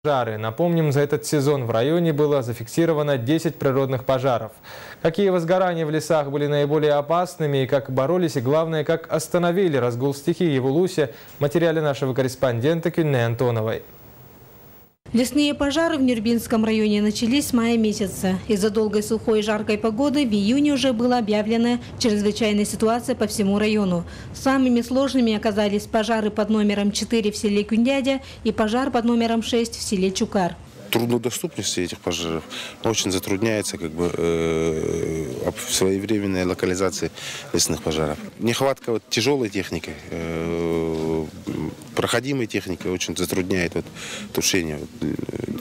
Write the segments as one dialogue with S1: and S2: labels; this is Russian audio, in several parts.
S1: Пожары. Напомним, за этот сезон в районе было зафиксировано 10 природных пожаров. Какие возгорания в лесах были наиболее опасными и как боролись, и главное, как остановили разгул стихии в Улусе, в материале нашего корреспондента Кюнне Антоновой.
S2: Лесные пожары в Нюрбинском районе начались с мая месяца. Из-за долгой сухой и жаркой погоды в июне уже была объявлена чрезвычайная ситуация по всему району. Самыми сложными оказались пожары под номером 4 в селе Кюндядя и пожар под номером 6 в селе Чукар.
S3: Труднодоступность этих пожаров очень затрудняется своевременной локализации лесных пожаров. Нехватка тяжелой техники, проходимой техники очень затрудняет тушение,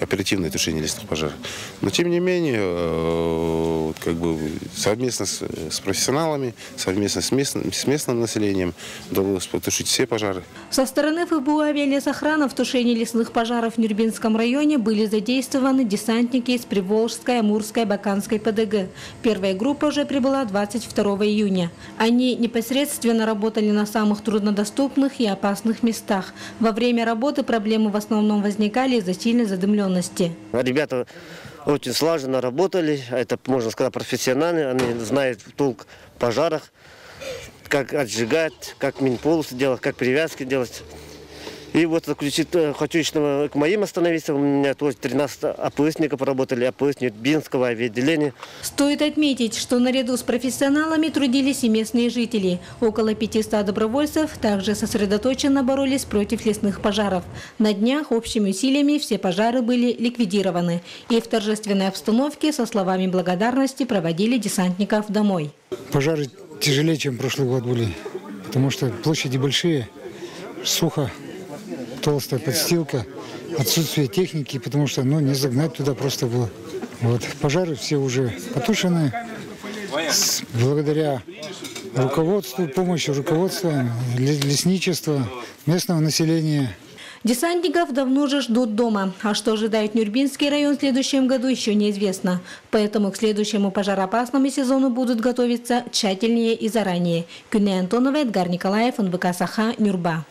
S3: оперативное тушение лесных пожаров. Но тем не менее, совместно с профессионалами, совместно с местным населением удалось потушить все пожары.
S2: Со стороны ФБУ «Авиалесохрана» в тушении лесных пожаров в Нюрбинском районе были задействованы десантники из Приволжской, Амурской, Баканской ПДГ. Первая группа уже прибыла 22 июня. Они непосредственно работали на самых труднодоступных и опасных местах. Во время работы проблемы в основном возникали из-за сильной задымленности.
S4: Ребята очень слаженно работали, это, можно сказать, профессионально, они знают толк в пожарах, как отжигать, как мин-полосы делать, как привязки делать. И вот хочу еще к моим остановиться. У меня тоже 13 АПСников работали, АПС Нюрбинского авиаотделения.
S2: Стоит отметить, что наряду с профессионалами трудились и местные жители. Около 500 добровольцев также сосредоточенно боролись против лесных пожаров. На днях общими усилиями все пожары были ликвидированы. И в торжественной обстановке со словами благодарности проводили десантников домой.
S5: Пожары тяжелее, чем прошлый год были, потому что площади большие, сухо. Толстая подстилка, отсутствие техники, потому что не загнать туда просто было. Пожары все уже потушены благодаря руководству, помощи руководства, лесничества, местного населения.
S2: Десантников давно уже ждут дома. А что ожидает Нюрбинский район в следующем году, еще неизвестно. Поэтому к следующему пожароопасному сезону будут готовиться тщательнее и заранее. Кюнне Антонова, Эдгар Николаев, НВК Саха, Нюрба.